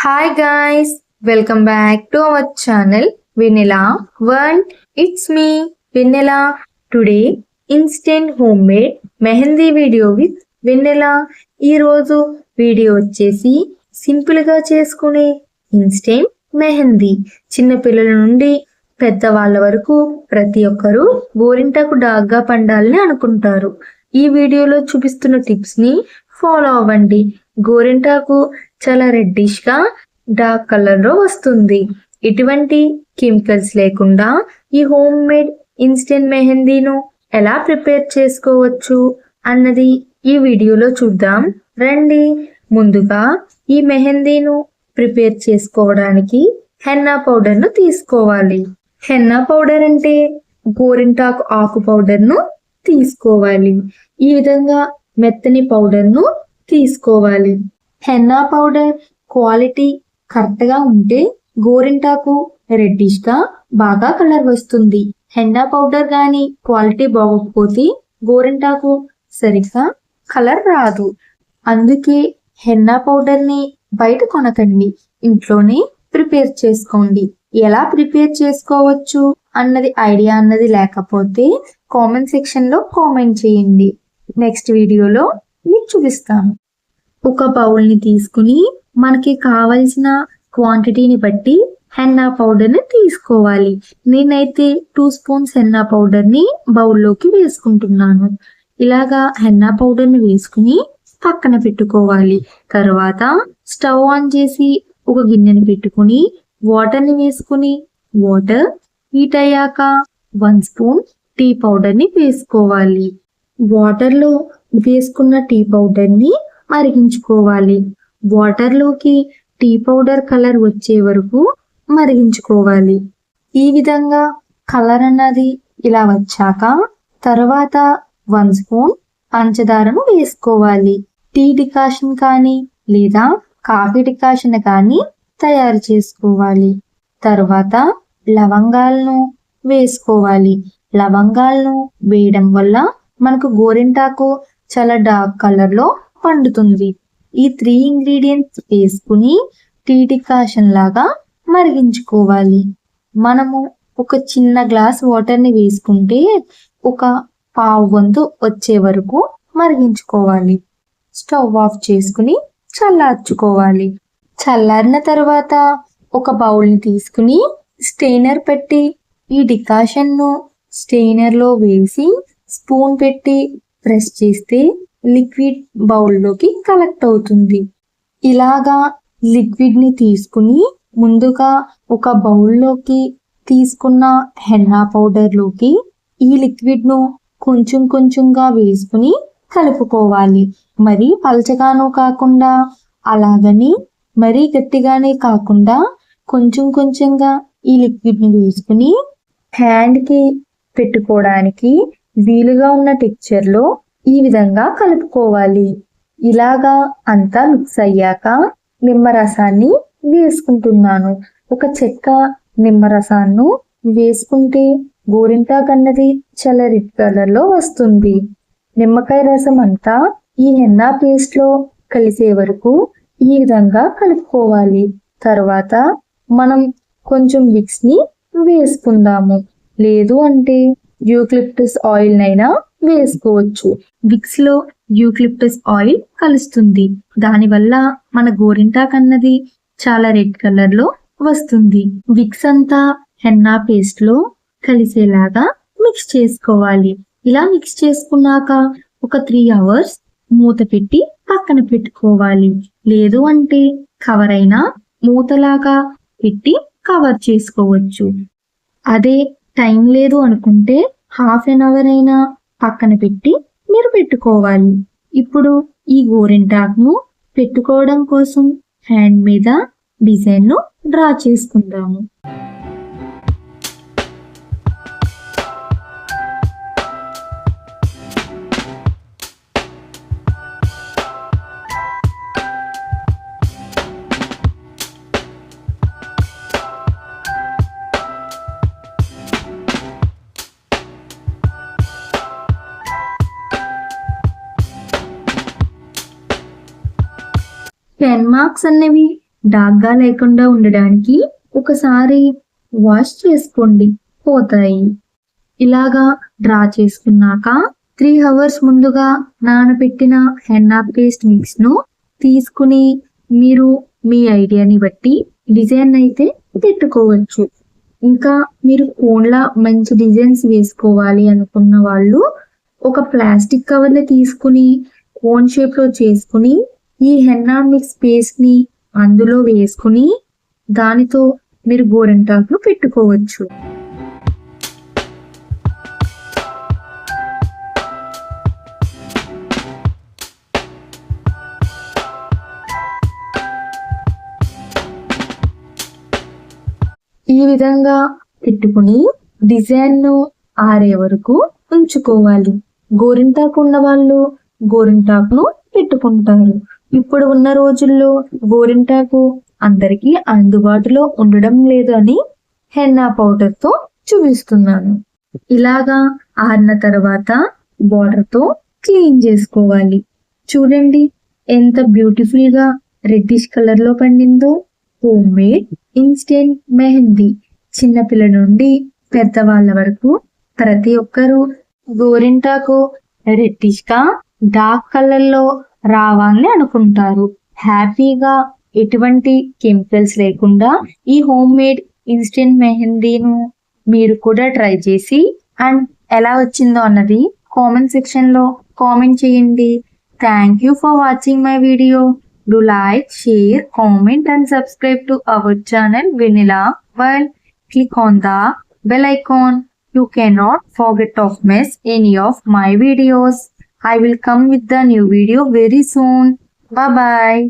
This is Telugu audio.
Hi guys, welcome back to our channel Vanilla World. It's me, Vanilla. Today, instant homemade mehndi video with Vennela. ఈరోజు వీడియో వచ్చేసి సింపుల్గా చేసుకునే ఇన్స్టెంట్ మెహందీ. చిన్నపిల్లల నుండి పెద్దవాళ్ళ వరకు ప్రతి ఒక్కరూ గోరింటాకు డాగ్గా పండాలని అనుకుంటారు. ఈ వీడియోలో చూపిస్తున్న టిప్స్ని ఫాలో అవ్వండి. గోరింటాకు చాలా రెడ్డిష్ గా డార్క్ కలర్ లో వస్తుంది. ఎటువంటి కెమికల్స్ లేకుండా ఈ హోమ్ మేడ్ ఇన్స్టెంట్ మెహందీను ఎలా ప్రిపేర్ చేసుకోవచ్చు అన్నది ఈ వీడియోలో చూద్దాం రండి. ముందుగా ఈ మెహందీను ప్రిపేర్ చేసుకోవడానికి హెన్నా పౌడర్ ను తీసుకోవాలి. హెన్నా పౌడర్ అంటే గోరింటాకు ఆకు పౌడర్ ను తీసుకోవాలి. ఈ విధంగా మెత్తని పౌడర్ ను తీసుకోవాలి. హెన్నా పౌడర్ క్వాలిటీ కరెక్ట్ గా ఉంటే గోరింటాకు రెడ్డిష్ గా బాగా కలర్ వస్తుంది. హెన్నా పౌడర్ గాని క్వాలిటీ బాగోకపోతే గోరింటాకు సరిగ్గా కలర్ రాదు. అందుకే హెన్నా పౌడర్ ని బయట కొనకండి, ఇంట్లోనే ప్రిపేర్ చేసుకోండి. ఎలా ప్రిపేర్ చేసుకోవచ్చు అన్నది ఐడియా అన్నది లేకపోతే కామెంట్ సెక్షన్ లో కామెంట్ చేయండి. నెక్స్ట్ వీడియోలో మీకు చూపిస్తాను. ఒక బౌల్ని తీసుకుని మనకి కావలసిన క్వాంటిటీని బట్టి హెన్నా పౌడర్ని తీసుకోవాలి. నేనైతే 2 స్పూన్స్ హెన్నా పౌడర్ని బౌల్లోకి వేసుకుంటున్నాను. ఇలాగా హెన్నా పౌడర్ని వేసుకుని పక్కన పెట్టుకోవాలి. తర్వాత స్టవ్ ఆన్ చేసి ఒక గిన్నెని పెట్టుకుని వాటర్ని వేసుకుని వాటర్ హీట్ అయ్యాక 1 స్పూన్ టీ పౌడర్ని వేసుకోవాలి. వాటర్లో వేసుకున్న టీ పౌడర్ని మరిగించుకోవాలి. వాటర్లోకి టీ పౌడర్ కలర్ వచ్చే వరకు మరిగించుకోవాలి. ఈ విధంగా కలర్ అన్నది ఇలా వచ్చాక తర్వాత 1 స్పూన్ పంచదారను వేసుకోవాలి. టీ డికాషన్ కానీ లేదా కాఫీ డికాషన్ కానీ తయారు చేసుకోవాలి. తర్వాత లవంగాలను వేసుకోవాలి. లవంగాలను వేయడం వల్ల మనకు గోరింటాకు చాలా డార్క్ కలర్ లో పండుతుంది. ఈ 3 ఇంగ్రీడియంట్స్ వేసుకుని టీ డికాషన్ లాగా మరిగించుకోవాలి. మనము ఒక చిన్న గ్లాస్ వాటర్ని వేసుకుంటే ఒక పావు వంతు వచ్చే వరకు మరిగించుకోవాలి. స్టవ్ ఆఫ్ చేసుకుని చల్లార్చుకోవాలి. చల్లారిన తర్వాత ఒక బౌల్ని తీసుకుని స్టెయినర్ పెట్టి ఈ డికాషన్ను స్టెయినర్లో వేసి స్పూన్ పెట్టి ప్రెస్ చేస్తే లిక్విడ్ బౌల్లోకి కలెక్ట్ అవుతుంది. ఇలాగా లిక్విడ్ని తీసుకుని ముందుగా ఒక బౌల్లోకి తీసుకున్న హెన్నా పౌడర్లోకి ఈ లిక్విడ్ను కొంచెం కొంచెంగా వేసుకుని కలుపుకోవాలి. మరీ పలచగానూ కాకుండా అలాగని మరీ గట్టిగానే కాకుండా కొంచెం కొంచెంగా ఈ లిక్విడ్ని వేసుకుని హ్యాండ్కి పెట్టుకోవడానికి వీలుగా ఉన్న టెక్స్చర్లో ఈ విధంగా కలుపుకోవాలి. ఇలాగా అంతా మిక్స్ అయ్యాక నిమ్మరసాన్ని వేసుకుంటున్నాను. ఒక చెక్క నిమ్మరసాన్ని వేసుకుంటే గోరింటాకు అన్నది చాలా రెడ్ కలర్ లో వస్తుంది. నిమ్మకాయ రసం అంతా ఈ హెన్నా పేస్ట్ లో కలిసే వరకు ఈ విధంగా కలుపుకోవాలి. తర్వాత మనం కొంచెం విక్స్ ని వేసుకుందాము. లేదు అంటే యూకలిప్టస్ ఆయిల్ నైనా వేసుకోవచ్చు. విక్స్ లో యూకలిప్టస్ ఆయిల్ కలుస్తుంది. దానివల్ల మన గోరింటాకు అన్నది చాలా రెడ్ కలర్ లో వస్తుంది. విక్స్ అంతా హెన్నా పేస్ట్ లో కలిసేలాగా మిక్స్ చేసుకోవాలి. ఇలా మిక్స్ చేసుకున్నాక ఒక 3 అవర్స్ మూత పెట్టి పక్కన పెట్టుకోవాలి. లేదు అంటే కవర్ అయినా మూతలాగా పెట్టి కవర్ చేసుకోవచ్చు. అదే టైం లేదు అనుకుంటే హాఫ్ అన్ అవర్ అయినా పక్కన పెట్టి మీరు పెట్టుకోవాలి. ఇప్పుడు ఈ గోరింటాకును పెట్టుకోవడం కోసం హ్యాండ్ మీద డిజైన్ ను డ్రా చేసుకుందాము. పెన్ మార్క్స్ అనేవి డాగ్గా లేకుండా ఉండడానికి ఒకసారి వాష్ చేసుకోండి, పోతాయి. ఇలాగా డ్రా చేసుకున్నాక 3 hours ముందుగా నానబెట్టిన హెన్నా పేస్ట్ మిక్స్ ను తీసుకుని మీరు మీ ఐడియాని బట్టి డిజైన్ అయితే పెట్టుకోవచ్చు. ఇంకా మీరు ఫోన్లా మంచి డిజైన్స్ వేసుకోవాలి అనుకున్న వాళ్ళు ఒక ప్లాస్టిక్ కవర్ ని తీసుకుని కోన్ షేప్ లో చేసుకుని ఈ హెన్నా మిక్స్ పేస్ట్ ని అందులో వేసుకుని దానితో మీరు గోరింటాకులు పెట్టుకోవచ్చు. ఈ విధంగా పెట్టుకుని డిజైన్ ను ఆరే వరకు ఉంచుకోవాలి. గోరింటాకు ఉన్న వాళ్ళు గోరింటాకును పెట్టుకుంటారు. ఇప్పుడు ఉన్న రోజుల్లో గోరింటాకు అందరికీ అందుబాటులో ఉండడం లేదు అని హెన్నా పౌడర్ తో చూపిస్తున్నాను. ఇలాగా ఆరిన తర్వాత వాటర్ తో క్లీన్ చేసుకోవాలి. చూడండి ఎంత బ్యూటిఫుల్ గా రెడ్డిష్ కలర్ లో పండిందో. హోమ్ మేడ్ ఇన్స్టెంట్ మెహందీ చిన్నపిల్ల నుండి పెద్దవాళ్ళ వరకు ప్రతి ఒక్కరూ గోరింటాకు రెడ్డిష్ గా డార్క్ కలర్ లో రావాలని అనుకుంటారు. హ్యాపీగా ఎటువంటి కెమికల్స్ లేకుండా ఈ హోమ్ మేడ్ ఇన్స్టెంట్ మెహందీను మీరు కూడా ట్రై చేసి అండ్ ఎలా వచ్చిందో అన్నది కామెంట్ సెక్షన్ లో కామెంట్ చేయండి. Thank you for watching my video. Do like, share, comment and subscribe to our channel Vanilla World. Click on the bell icon. You cannot forget of miss any of my videos. I will come with the new video very soon. Bye bye.